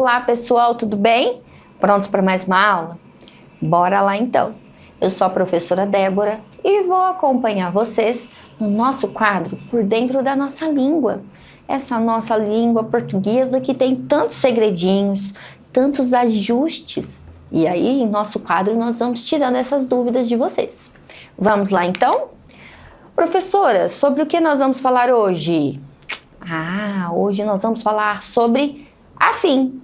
Olá pessoal, tudo bem? Prontos para mais uma aula? Bora lá então! Eu sou a professora Débora e vou acompanhar vocês no nosso quadro Por Dentro da Nossa Língua. Essa nossa língua portuguesa que tem tantos segredinhos, tantos ajustes. E aí, em nosso quadro, nós vamos tirando essas dúvidas de vocês. Vamos lá então? Professora, sobre o que nós vamos falar hoje? Hoje nós vamos falar sobre afim.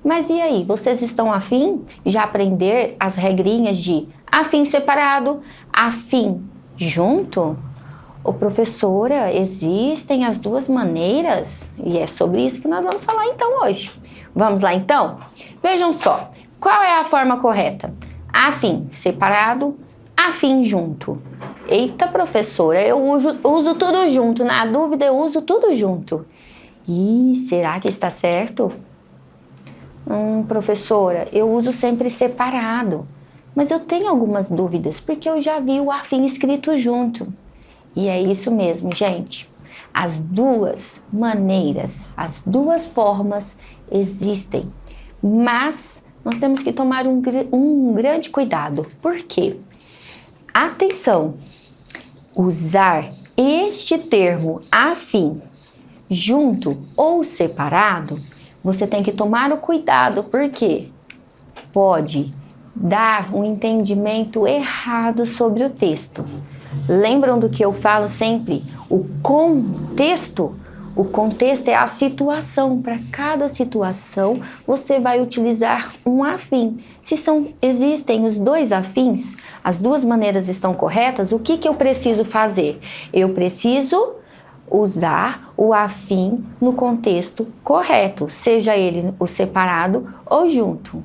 Mas e aí, vocês estão afim de aprender as regrinhas de afim separado, afim junto? Ô professora, existem as duas maneiras? E é sobre isso que nós vamos falar então hoje. Vamos lá então? Vejam só, qual é a forma correta? Afim separado, afim junto. Eita professora, eu uso tudo junto, na dúvida eu uso tudo junto. Ih, será que está certo? Professora, eu uso sempre separado, mas eu tenho algumas dúvidas, porque eu já vi o afim escrito junto. E é isso mesmo, gente. As duas maneiras, as duas formas existem, mas nós temos que tomar um grande cuidado. Por quê? Atenção! Usar este termo afim junto ou separado, você tem que tomar o cuidado, porque pode dar um entendimento errado sobre o texto. Lembram do que eu falo sempre? O contexto é a situação. Para cada situação, você vai utilizar um afim. Se existem os dois afins, as duas maneiras estão corretas, o que eu preciso fazer? Eu preciso usar o afim no contexto correto, seja ele o separado ou junto.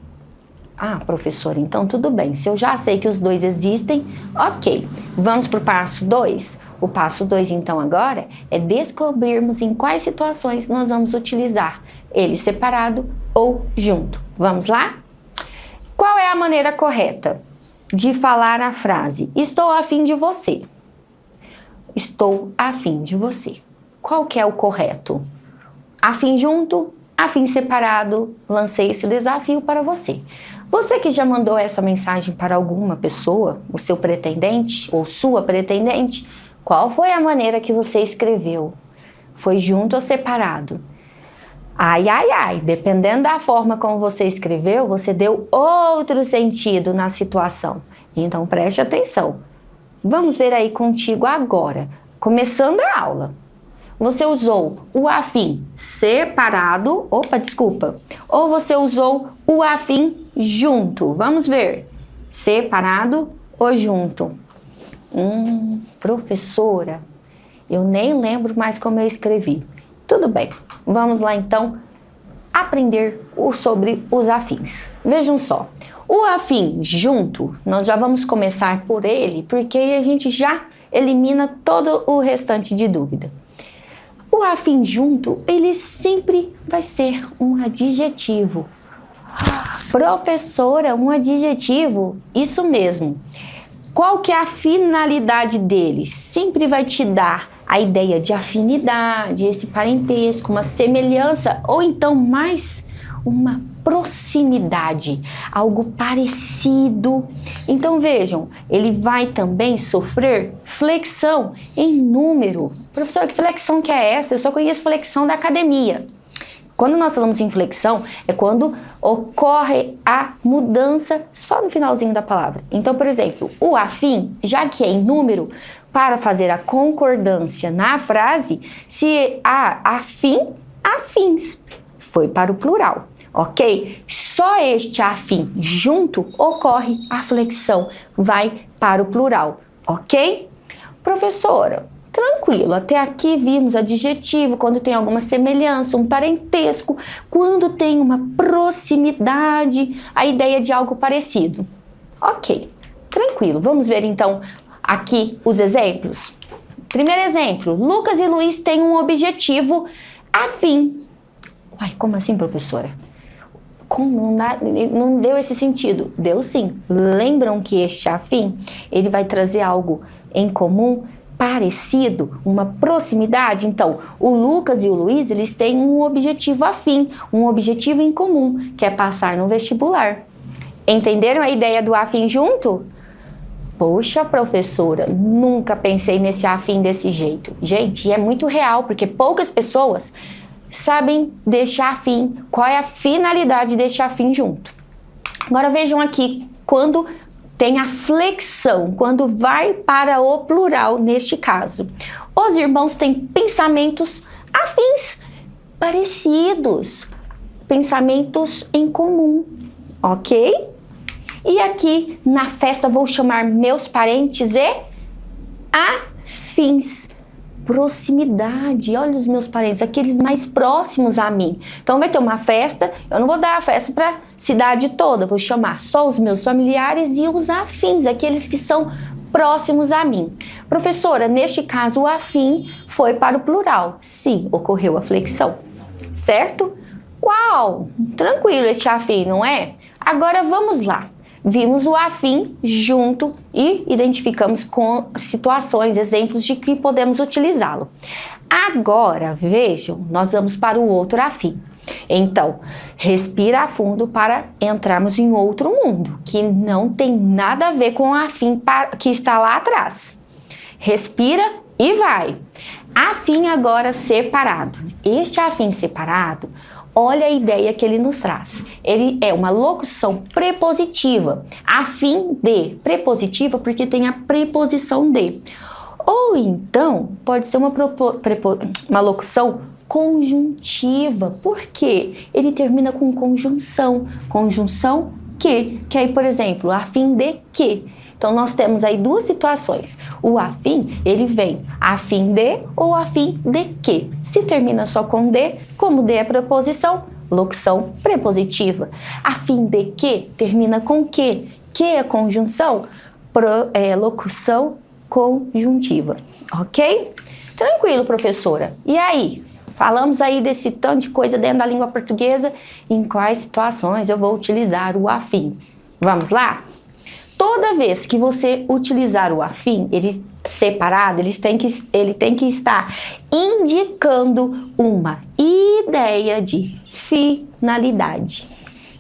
Professora, então tudo bem. Se eu já sei que os dois existem, ok. Vamos para o passo 2? O passo 2, então, agora é descobrirmos em quais situações nós vamos utilizar ele separado ou junto. Vamos lá? Qual é a maneira correta de falar a frase estou afim de você? Estou afim de você. Qual que é o correto? Afim junto, afim separado. Lancei esse desafio para você. Você que já mandou essa mensagem para alguma pessoa, o seu pretendente ou sua pretendente, qual foi a maneira que você escreveu? Foi junto ou separado? Dependendo da forma como você escreveu, você deu outro sentido na situação. Então preste atenção. Vamos ver aí contigo agora, começando a aula. Você usou o afim separado, ou você usou o afim junto? Vamos ver, separado ou junto? Professora, eu nem lembro mais como eu escrevi. Tudo bem, vamos lá então aprender sobre os afins. Vejam só, o afim junto, nós já vamos começar por ele, porque aí a gente já elimina todo o restante de dúvida. O afim junto, ele sempre vai ser um adjetivo. Professora, um adjetivo? Isso mesmo. Qual que é a finalidade dele? Sempre vai te dar a ideia de afinidade, esse parentesco, uma semelhança, ou então mais uma proximidade, algo parecido. Então vejam, ele vai também sofrer flexão em número. Professor, que flexão que é essa? Eu só conheço flexão da academia. Quando nós falamos em flexão, é quando ocorre a mudança só no finalzinho da palavra. Então, por exemplo, o afim, já que é em número, para fazer a concordância na frase, se há afim, afins, foi para o plural, ok? Só este afim junto ocorre a flexão, vai para o plural, ok? Professora, tranquilo, até aqui vimos adjetivo, quando tem alguma semelhança, um parentesco, quando tem uma proximidade, a ideia de algo parecido. Ok, tranquilo. Vamos ver então aqui os exemplos. Primeiro exemplo, Lucas e Luiz têm um objetivo afim. Como assim, professora? Não deu esse sentido? Deu sim. Lembram que este afim, ele vai trazer algo em comum parecido, uma proximidade. Então, o Lucas e o Luiz, eles têm um objetivo afim, um objetivo em comum, que é passar no vestibular. Entenderam a ideia do afim junto? Poxa, professora, nunca pensei nesse afim desse jeito. Gente, é muito real, porque poucas pessoas sabem deixar afim, qual é a finalidade deste afim junto. Agora vejam aqui, quando tem a flexão, quando vai para o plural neste caso. Os irmãos têm pensamentos afins, parecidos, pensamentos em comum, ok? E aqui na festa vou chamar meus parentes e afins. Proximidade, olha os meus parentes, aqueles mais próximos a mim. Então vai ter uma festa, eu não vou dar a festa para a cidade toda, vou chamar só os meus familiares e os afins, aqueles que são próximos a mim. Professora, neste caso o afim foi para o plural. Sim, ocorreu a flexão, certo? Uau, tranquilo este afim, não é? Agora vamos lá. Vimos o afim junto e identificamos com situações, exemplos de que podemos utilizá-lo. Agora, vejam, nós vamos para o outro afim. Então, respira a fundo para entrarmos em outro mundo, que não tem nada a ver com o afim que está lá atrás. Respira e vai. Afim agora separado. Este afim separado, olha a ideia que ele nos traz. Ele é uma locução prepositiva, afim de, prepositiva porque tem a preposição de. Ou então, pode ser uma locução conjuntiva, porque ele termina com conjunção. Conjunção que aí, por exemplo, afim de que. Então, nós temos aí duas situações. O afim, ele vem a fim de ou a fim de que. Se termina só com de, como de é preposição, locução prepositiva. A fim de que termina com que é conjunção, locução conjuntiva. Ok? Tranquilo, professora. E aí? Falamos aí desse tanto de coisa dentro da língua portuguesa. Em quais situações eu vou utilizar o afim? Vamos lá? Toda vez que você utilizar o afim, ele separado, ele tem que estar indicando uma ideia de finalidade.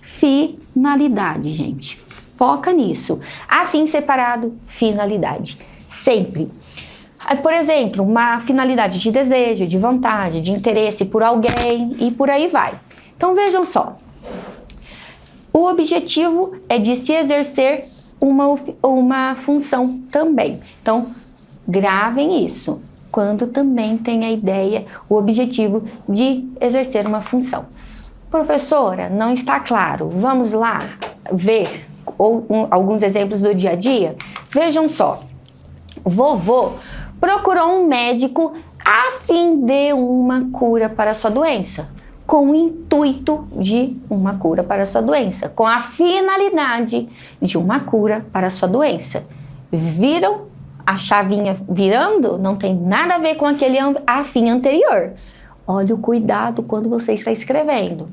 Finalidade, gente. Foca nisso. Afim separado, finalidade. Sempre. Por exemplo, uma finalidade de desejo, de vontade, de interesse por alguém e por aí vai. Então vejam só. O objetivo é de se exercer uma função também. Então, gravem isso. Quando também tem a ideia, o objetivo de exercer uma função. Professora, não está claro. Vamos lá ver alguns exemplos do dia a dia? Vejam só. Vovô procurou um médico a fim de uma cura para sua doença. Com o intuito de uma cura para a sua doença, com a finalidade de uma cura para a sua doença. Viram a chavinha virando? Não tem nada a ver com aquele afim anterior. Olha o cuidado quando você está escrevendo.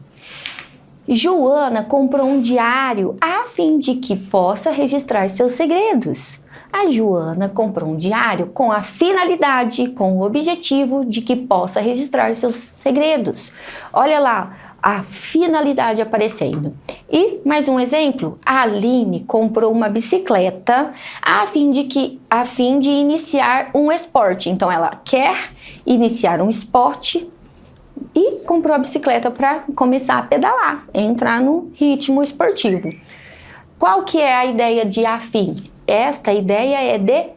Joana comprou um diário a fim de que possa registrar seus segredos. A Joana comprou um diário com a finalidade, com o objetivo de que possa registrar seus segredos. Olha lá, a finalidade aparecendo. E mais um exemplo, a Aline comprou uma bicicleta a fim de iniciar um esporte. Então ela quer iniciar um esporte e comprou a bicicleta para começar a pedalar, entrar no ritmo esportivo. Qual que é a ideia de afim? Esta ideia é de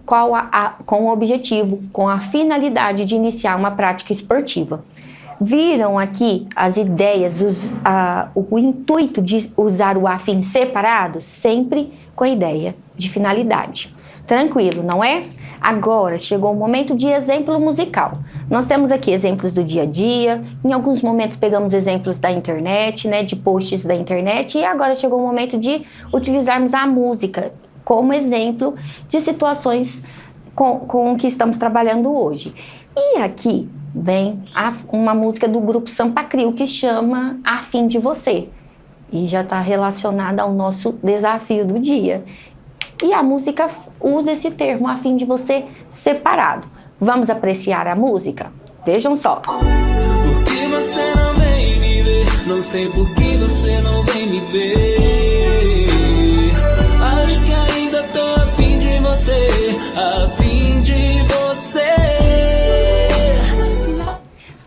com o objetivo, com a finalidade de iniciar uma prática esportiva. Viram aqui as ideias, o intuito de usar o afim separado? Sempre com a ideia de finalidade. Tranquilo, não é? Agora chegou o momento de exemplo musical. Nós temos aqui exemplos do dia a dia, em alguns momentos pegamos exemplos da internet, né, de posts da internet, e agora chegou o momento de utilizarmos a música como exemplo de situações com o que estamos trabalhando hoje. E aqui vem uma música do grupo Sampa Crio que chama Afim de Você. E já está relacionada ao nosso desafio do dia. E a música usa esse termo a fim de você separado. Vamos apreciar a música? Vejam só. Por que você não vem me ver? Não sei por que você não vem me ver. Acho que ainda tô a fim de você, a fim de você.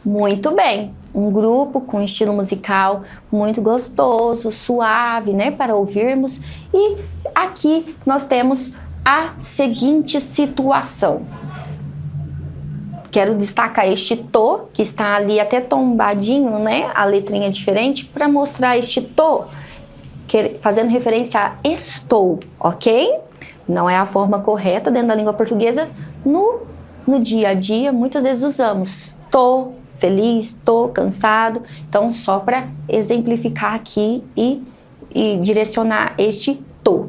Muito bem, um grupo com estilo musical muito gostoso, suave, né, para ouvirmos. E aqui nós temos a seguinte situação. Quero destacar este tô, que está ali até tombadinho, né, a letrinha é diferente, para mostrar este tô, fazendo referência a estou, ok? Não é a forma correta dentro da língua portuguesa. No dia a dia, muitas vezes usamos tô feliz, tô cansado. Então, só para exemplificar aqui e direcionar este tô,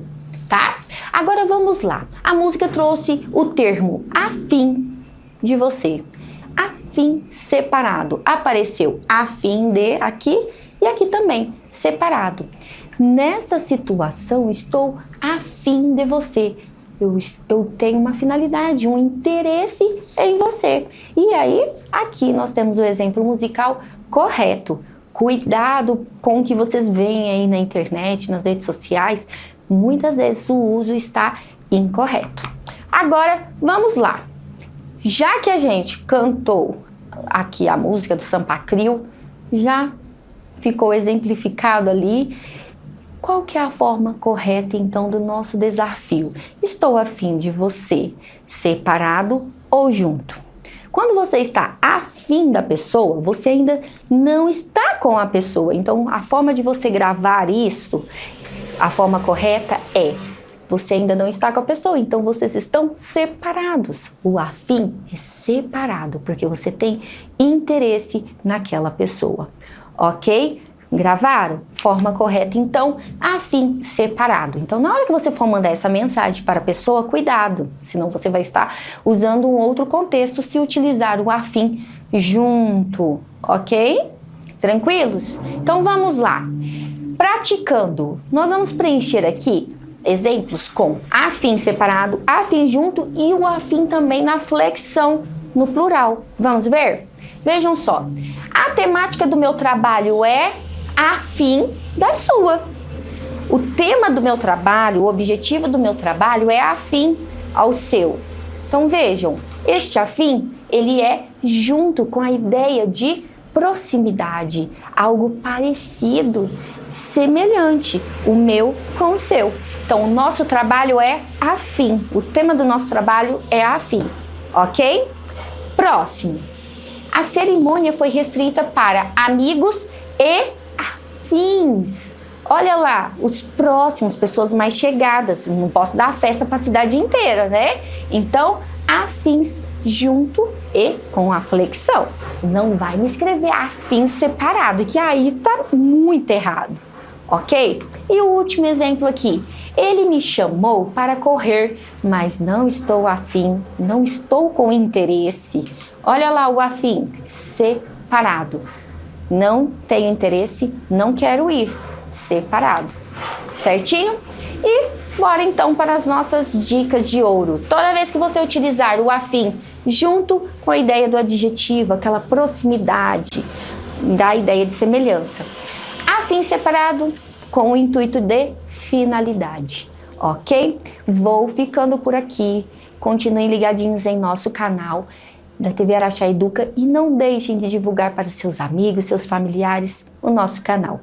tá? Agora vamos lá. A música trouxe o termo a fim de você. A fim separado. Apareceu a fim de aqui e aqui também, separado. Nesta situação, estou a fim de você. Eu tenho uma finalidade, um interesse em você. E aí, aqui nós temos o exemplo musical correto. Cuidado com o que vocês veem aí na internet, nas redes sociais. Muitas vezes o uso está incorreto. Agora, vamos lá. Já que a gente cantou aqui a música do Sampa Crio, já ficou exemplificado ali. Qual que é a forma correta, então, do nosso desafio? Estou a fim de você, separado ou junto? Quando você está a fim da pessoa, você ainda não está com a pessoa. Então, a forma de você gravar isso, a forma correta é: você ainda não está com a pessoa, então vocês estão separados. O afim é separado, porque você tem interesse naquela pessoa, ok? Gravaram? Forma correta, então, afim separado. Então, na hora que você for mandar essa mensagem para a pessoa, cuidado, senão você vai estar usando um outro contexto se utilizar o afim junto, ok? Tranquilos? Então, vamos lá. Praticando, nós vamos preencher aqui exemplos com afim separado, afim junto e o afim também na flexão, no plural. Vamos ver? Vejam só. A temática do meu trabalho é afim da sua. O tema do meu trabalho, o objetivo do meu trabalho é afim ao seu. Então vejam, este afim, ele é junto com a ideia de proximidade, algo parecido, semelhante, o meu com o seu. Então, o nosso trabalho é afim, o tema do nosso trabalho é afim, ok? Próximo. A cerimônia foi restrita para amigos e afins. Olha lá, os próximos, pessoas mais chegadas. Não posso dar a festa para a cidade inteira, né? Então, afins junto e com a flexão. Não vai me escrever afins separado, que aí tá muito errado, ok? E o último exemplo aqui. Ele me chamou para correr, mas não estou afim, não estou com interesse. Olha lá o afim, separado. Não tenho interesse, não quero ir, separado. Certinho? E bora então para as nossas dicas de ouro. Toda vez que você utilizar o afim junto com a ideia do adjetivo, aquela proximidade, da ideia de semelhança. Afim separado com o intuito de finalidade, ok? Vou ficando por aqui. Continuem ligadinhos em nosso canal da TV Araxá Educa e não deixem de divulgar para seus amigos, seus familiares o nosso canal.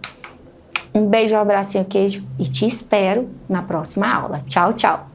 Um beijo, um abraço e um queijo e te espero na próxima aula. Tchau, tchau!